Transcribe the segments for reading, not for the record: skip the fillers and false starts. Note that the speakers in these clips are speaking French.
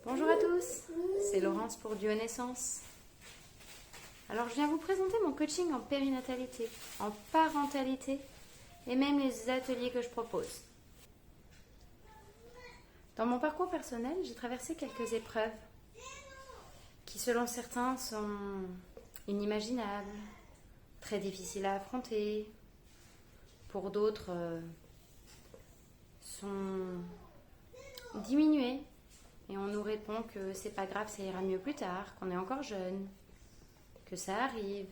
Bonjour à tous, c'est Laurence pour Duo Naissance. Alors je viens vous présenter mon coaching en périnatalité, en parentalité et même les ateliers que je propose. Dans mon parcours personnel, j'ai traversé quelques épreuves qui selon certains sont inimaginables, très difficiles à affronter, pour d'autres sont diminuées. Et on nous répond que c'est pas grave, ça ira mieux plus tard, qu'on est encore jeune, que ça arrive,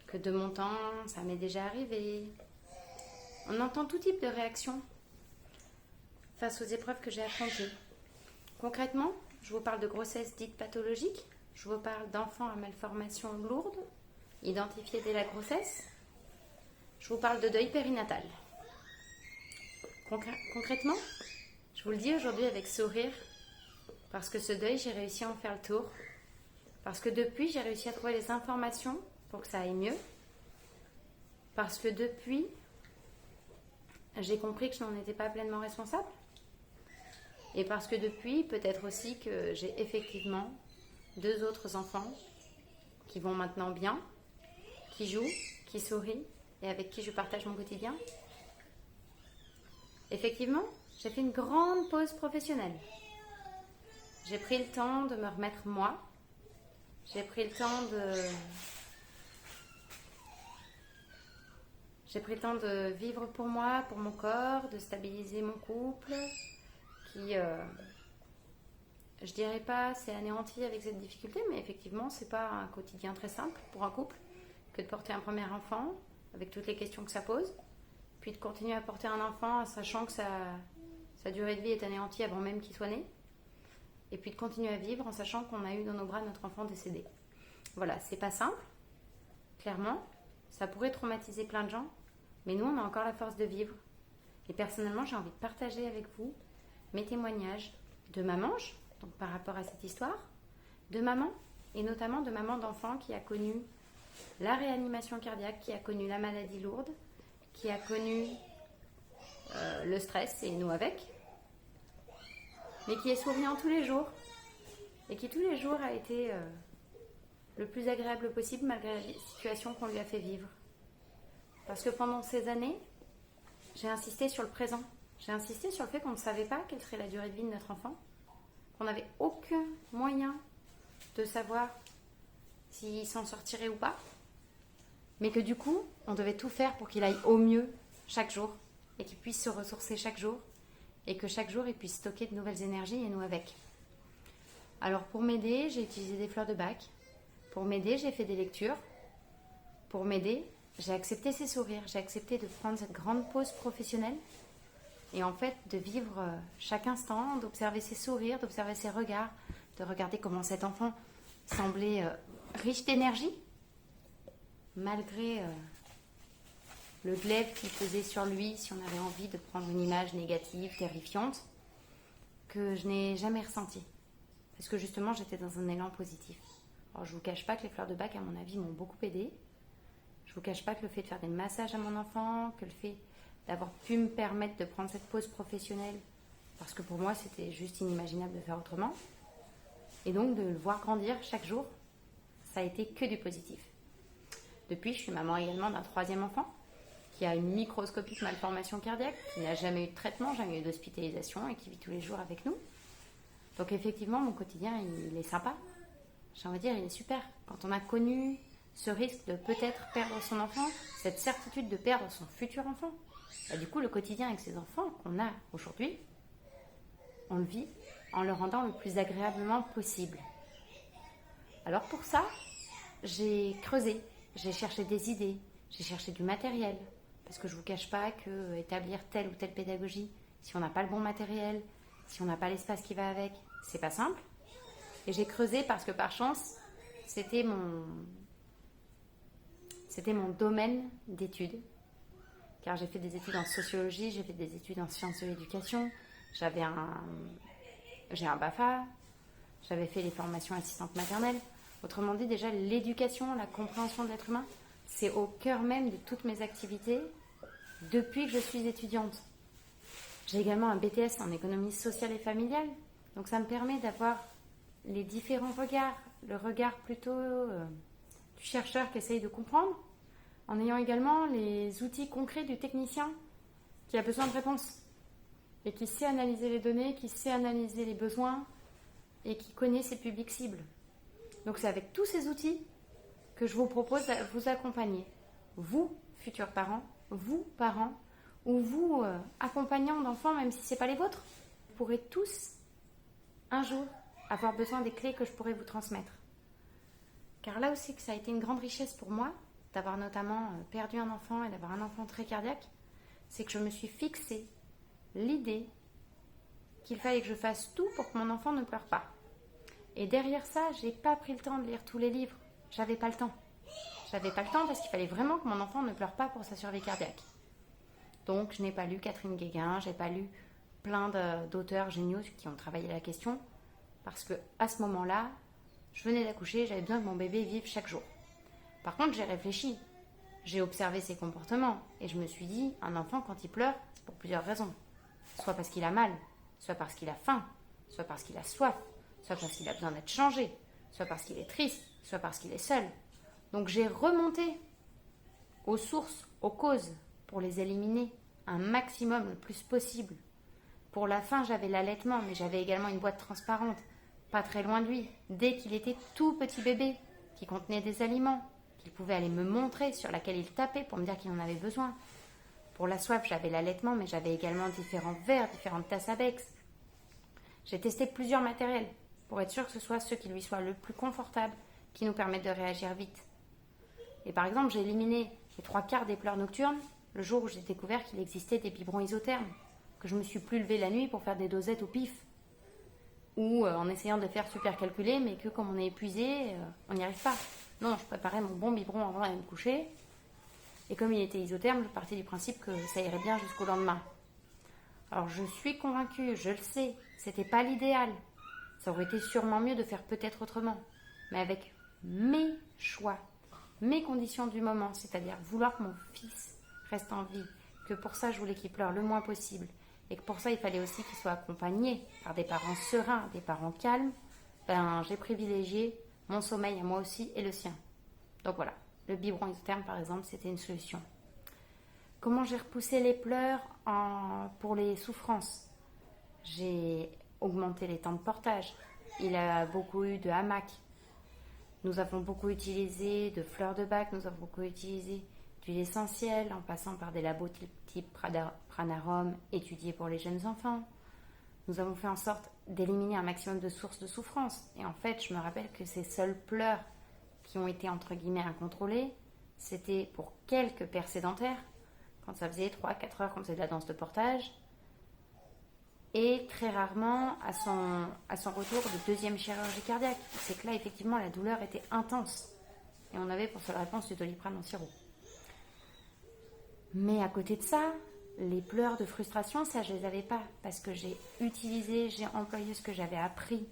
que de mon temps, ça m'est déjà arrivé. On entend tout type de réactions face aux épreuves que j'ai affrontées. Concrètement, je vous parle de grossesse dite pathologique, je vous parle d'enfants à malformation lourde, identifiés dès la grossesse, je vous parle de deuil périnatal. Concrètement, je vous le dis aujourd'hui avec sourire, parce que ce deuil, j'ai réussi à en faire le tour. Parce que depuis, j'ai réussi à trouver les informations pour que ça aille mieux. Parce que depuis, j'ai compris que je n'en étais pas pleinement responsable. Et parce que depuis, peut-être aussi que j'ai effectivement 2 autres enfants qui vont maintenant bien, qui jouent, qui sourient et avec qui je partage mon quotidien. Effectivement, j'ai fait une grande pause professionnelle. J'ai pris le temps de me remettre moi. J'ai pris le temps de vivre pour moi, pour mon corps, de stabiliser mon couple, qui, je dirais pas, s'est anéanti avec cette difficulté, mais effectivement, c'est pas un quotidien très simple pour un couple que de porter un premier enfant, avec toutes les questions que ça pose, puis de continuer à porter un enfant, sachant que sa durée de vie est anéantie avant même qu'il soit né, et puis de continuer à vivre en sachant qu'on a eu dans nos bras notre enfant décédé. Voilà, c'est pas simple, clairement, ça pourrait traumatiser plein de gens, mais nous on a encore la force de vivre. Et personnellement, j'ai envie de partager avec vous mes témoignages de mamange, donc par rapport à cette histoire, de maman, et notamment de maman d'enfant qui a connu la réanimation cardiaque, qui a connu la maladie lourde, qui a connu le stress, et nous avec, mais qui est souriant tous les jours, et qui tous les jours a été le plus agréable possible malgré la situation qu'on lui a fait vivre. Parce que pendant ces années, j'ai insisté sur le présent. J'ai insisté sur le fait qu'on ne savait pas quelle serait la durée de vie de notre enfant, qu'on n'avait aucun moyen de savoir s'il s'en sortirait ou pas, mais que du coup, on devait tout faire pour qu'il aille au mieux chaque jour, et qu'il puisse se ressourcer chaque jour, et que chaque jour, il puisse stocker de nouvelles énergies, et nous avec. Alors pour m'aider, j'ai utilisé des fleurs de bac. Pour m'aider, j'ai fait des lectures. Pour m'aider, j'ai accepté ces sourires, j'ai accepté de prendre cette grande pause professionnelle, et en fait de vivre chaque instant, d'observer ses sourires, d'observer ses regards, de regarder comment cet enfant semblait riche d'énergie, malgré le glaive qu'il faisait sur lui si on avait envie de prendre une image négative, terrifiante, que je n'ai jamais ressentie. Parce que justement, j'étais dans un élan positif. Alors, je ne vous cache pas que les fleurs de bac, à mon avis, m'ont beaucoup aidée. Je ne vous cache pas que le fait de faire des massages à mon enfant, que le fait d'avoir pu me permettre de prendre cette pause professionnelle, parce que pour moi, c'était juste inimaginable de faire autrement. Et donc, de le voir grandir chaque jour, ça a été que du positif. Depuis, je suis maman également d'un 3e enfant, qui a une microscopique malformation cardiaque, qui n'a jamais eu de traitement, jamais eu d'hospitalisation et qui vit tous les jours avec nous. Donc effectivement, mon quotidien, il est sympa. J'ai envie de dire, il est super. Quand on a connu ce risque de peut-être perdre son enfant, cette certitude de perdre son futur enfant, bah du coup, le quotidien avec ces enfants qu'on a aujourd'hui, on le vit en le rendant le plus agréablement possible. Alors pour ça, j'ai creusé, j'ai cherché des idées, j'ai cherché du matériel, parce que je ne vous cache pas que établir telle ou telle pédagogie, si on n'a pas le bon matériel, si on n'a pas l'espace qui va avec, c'est pas simple. Et j'ai creusé parce que par chance, c'était mon domaine d'études. Car j'ai fait des études en sociologie, j'ai fait des études en sciences de l'éducation, j'ai un BAFA, j'avais fait les formations assistantes maternelles. Autrement dit, déjà, l'éducation, la compréhension de l'être humain, c'est au cœur même de toutes mes activités depuis que je suis étudiante. J'ai également un BTS en économie sociale et familiale, Donc ça me permet d'avoir les différents regards, le regard plutôt du chercheur qui essaye de comprendre, en ayant également les outils concrets du technicien qui a besoin de réponses et qui sait analyser les données, qui sait analyser les besoins et qui connaît ses publics cibles. Donc c'est avec tous ces outils que je vous propose de vous accompagner. Vous, futurs parents, vous, parents, ou vous, accompagnants d'enfants, même si ce n'est pas les vôtres, vous pourrez tous, un jour, avoir besoin des clés que je pourrais vous transmettre. Car là aussi que ça a été une grande richesse pour moi, d'avoir notamment perdu un enfant et d'avoir un enfant très cardiaque, c'est que je me suis fixé l'idée qu'il fallait que je fasse tout pour que mon enfant ne pleure pas. Et derrière ça, j'ai pas pris le temps de lire tous les livres. J'avais pas le temps. J'avais pas le temps parce qu'il fallait vraiment que mon enfant ne pleure pas pour sa survie cardiaque. Donc, je n'ai pas lu Catherine Guéguen, j'ai pas lu plein d'auteurs géniaux qui ont travaillé la question, parce que à ce moment-là, je venais d'accoucher, j'avais besoin que mon bébé vive chaque jour. Par contre, j'ai réfléchi, j'ai observé ses comportements, et je me suis dit, un enfant, quand il pleure, c'est pour plusieurs raisons. Soit parce qu'il a mal, soit parce qu'il a faim, soit parce qu'il a soif, soit parce qu'il a besoin d'être changé, soit parce qu'il est triste, soit parce qu'il est seul. Donc j'ai remonté aux sources, aux causes, pour les éliminer un maximum le plus possible. Pour la faim, j'avais l'allaitement, mais j'avais également une boîte transparente, pas très loin de lui, dès qu'il était tout petit bébé, qui contenait des aliments, qu'il pouvait aller me montrer, sur laquelle il tapait pour me dire qu'il en avait besoin. Pour la soif, j'avais l'allaitement, mais j'avais également différents verres, différentes tasses à Bex. J'ai testé plusieurs matériels pour être sûr que ce soit ceux qui lui soient le plus confortables, qui nous permettent de réagir vite. Et par exemple, j'ai éliminé les 3/4 des pleurs nocturnes le jour où j'ai découvert qu'il existait des biberons isothermes, que je me suis plus levée la nuit pour faire des dosettes au pif, ou en essayant de faire super calculé, mais que comme on est épuisé, on n'y arrive pas. Non, je préparais mon bon biberon avant d'aller me coucher, et comme il était isotherme, je partais du principe que ça irait bien jusqu'au lendemain. Alors je suis convaincue, je le sais, c'était pas l'idéal. Ça aurait été sûrement mieux de faire peut-être autrement, mais avec mes choix, mes conditions du moment, c'est-à-dire vouloir que mon fils reste en vie, que pour ça je voulais qu'il pleure le moins possible, et que pour ça il fallait aussi qu'il soit accompagné par des parents sereins, des parents calmes, j'ai privilégié mon sommeil à moi aussi et le sien. Donc voilà, le biberon isotherme par exemple, c'était une solution. Comment j'ai repoussé les pleurs pour les souffrances? J'ai augmenté les temps de portage. Il a beaucoup eu de hamacs. Nous avons beaucoup utilisé de fleurs de bac, nous avons beaucoup utilisé d'huile essentielle, en passant par des labos type Pranarum étudiés pour les jeunes enfants. Nous avons fait en sorte d'éliminer un maximum de sources de souffrance. Et en fait, je me rappelle que ces seuls pleurs qui ont été entre guillemets incontrôlés, c'était pour quelques percées dentaires, quand ça faisait 3-4 heures qu'on faisait de la danse de portage, et très rarement à son retour de deuxième chirurgie cardiaque. C'est que là, effectivement, la douleur était intense. Et on avait pour seule réponse du Doliprane en sirop. Mais à côté de ça, les pleurs de frustration, ça, je les avais pas. Parce que j'ai employé ce que j'avais appris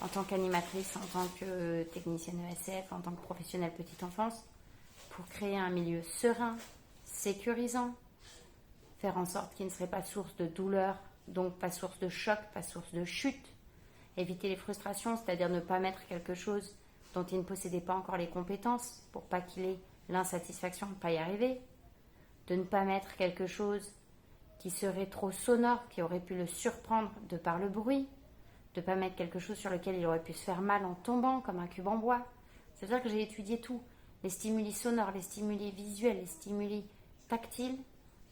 en tant qu'animatrice, en tant que technicienne ESF, en tant que professionnelle petite enfance, pour créer un milieu serein, sécurisant, faire en sorte qu'il ne serait pas source de douleur, donc pas source de choc, pas source de chute. Éviter les frustrations, c'est-à-dire ne pas mettre quelque chose dont il ne possédait pas encore les compétences pour pas qu'il ait l'insatisfaction de ne pas y arriver. De ne pas mettre quelque chose qui serait trop sonore, qui aurait pu le surprendre de par le bruit. De ne pas mettre quelque chose sur lequel il aurait pu se faire mal en tombant, comme un cube en bois. C'est-à-dire que j'ai étudié tout. Les stimuli sonores, les stimuli visuels, les stimuli tactiles,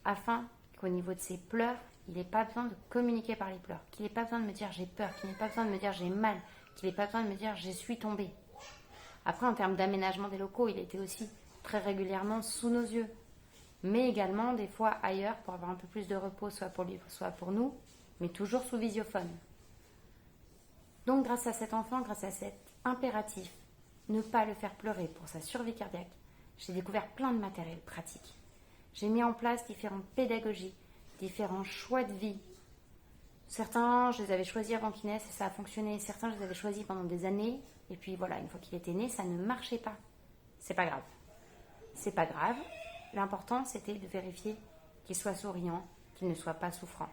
afin qu'au niveau de ses pleurs, il n'ait pas besoin de communiquer par les pleurs, qu'il n'ait pas besoin de me dire j'ai peur, qu'il n'ait pas besoin de me dire j'ai mal, qu'il n'ait pas besoin de me dire je suis tombée. Après, en termes d'aménagement des locaux, il était aussi très régulièrement sous nos yeux, mais également des fois ailleurs pour avoir un peu plus de repos, soit pour lui, soit pour nous, mais toujours sous visiophone. Donc grâce à cet enfant, grâce à cet impératif, ne pas le faire pleurer pour sa survie cardiaque, j'ai découvert plein de matériel pratique. J'ai mis en place différentes pédagogies, différents choix de vie. Certains, je les avais choisis avant qu'il naisse et ça a fonctionné. Certains, je les avais choisis pendant des années. Et puis voilà, une fois qu'il était né, ça ne marchait pas. C'est pas grave. C'est pas grave. L'important, c'était de vérifier qu'il soit souriant, qu'il ne soit pas souffrant.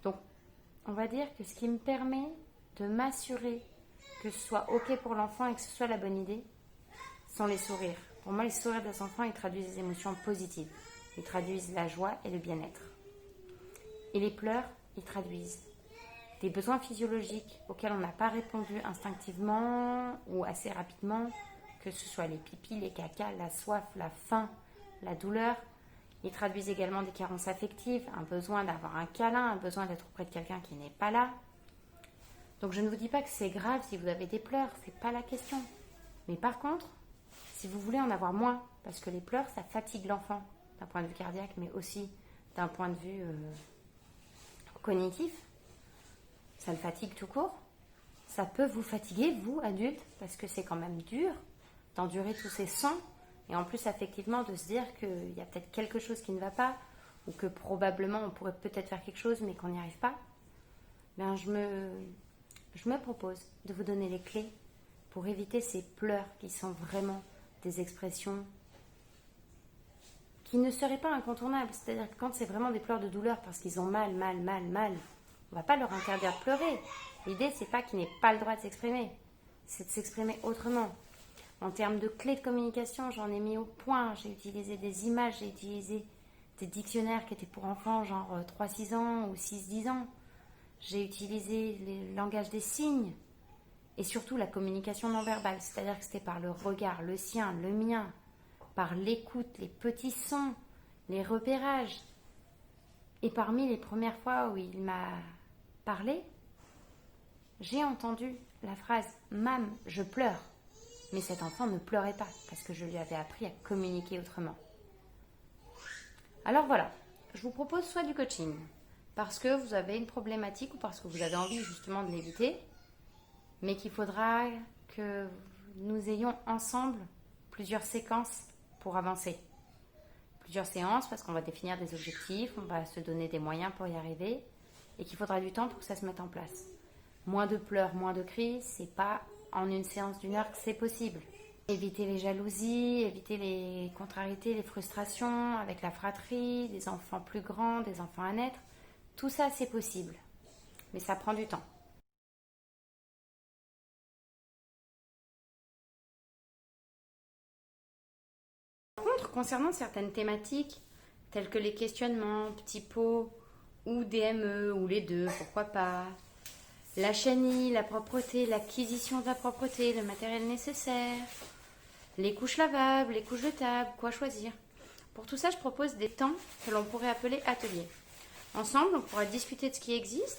Donc, on va dire que ce qui me permet de m'assurer que ce soit OK pour l'enfant et que ce soit la bonne idée, sont les sourires. Pour moi, les sourires des enfants, ils traduisent des émotions positives. Ils traduisent la joie et le bien-être. Et les pleurs, ils traduisent des besoins physiologiques auxquels on n'a pas répondu instinctivement ou assez rapidement, que ce soit les pipis, les cacas, la soif, la faim, la douleur. Ils traduisent également des carences affectives, un besoin d'avoir un câlin, un besoin d'être auprès de quelqu'un qui n'est pas là. Donc je ne vous dis pas que c'est grave si vous avez des pleurs, c'est pas la question. Mais par contre, si vous voulez en avoir moins, parce que les pleurs, ça fatigue l'enfant, d'un point de vue cardiaque, mais aussi d'un point de vue cognitif, ça le fatigue tout court. Ça peut vous fatiguer, vous, adultes, parce que c'est quand même dur d'endurer tous ces sons, et en plus, effectivement, de se dire qu'il y a peut-être quelque chose qui ne va pas, ou que probablement on pourrait peut-être faire quelque chose, mais qu'on n'y arrive pas. Ben, je me propose de vous donner les clés pour éviter ces pleurs qui sont vraiment des expressions qui ne seraient pas incontournables. C'est-à-dire que quand c'est vraiment des pleurs de douleur parce qu'ils ont mal, on ne va pas leur interdire de pleurer. L'idée, c'est pas qu'ils n'aient pas le droit de s'exprimer, c'est de s'exprimer autrement. En termes de clés de communication, j'en ai mis au point. J'ai utilisé des images, j'ai utilisé des dictionnaires qui étaient pour enfants, genre 3-6 ans ou 6-10 ans. J'ai utilisé le langage des signes et surtout la communication non verbale, c'est-à-dire que c'était par le regard, le sien, le mien, par l'écoute, les petits sons, les repérages. Et parmi les premières fois où il m'a parlé, j'ai entendu la phrase « Mam, je pleure ». Mais cet enfant ne pleurait pas parce que je lui avais appris à communiquer autrement. Alors voilà, je vous propose soit du coaching parce que vous avez une problématique ou parce que vous avez envie justement de l'éviter, mais qu'il faudra que nous ayons ensemble plusieurs séquences pour avancer. Plusieurs séances parce qu'on va définir des objectifs, on va se donner des moyens pour y arriver et qu'il faudra du temps pour que ça se mette en place. Moins de pleurs, moins de cris, c'est pas en une séance d'1 heure que c'est possible. Éviter les jalousies, éviter les contrariétés, les frustrations avec la fratrie, des enfants plus grands, des enfants à naître, tout ça c'est possible, mais ça prend du temps. Par contre, concernant certaines thématiques, telles que les questionnements, petits pots, ou DME, ou les deux, pourquoi pas, la chenille, la propreté, l'acquisition de la propreté, le matériel nécessaire, les couches lavables, les couches de table, quoi choisir. Pour tout ça, je propose des temps que l'on pourrait appeler ateliers. Ensemble, on pourra discuter de ce qui existe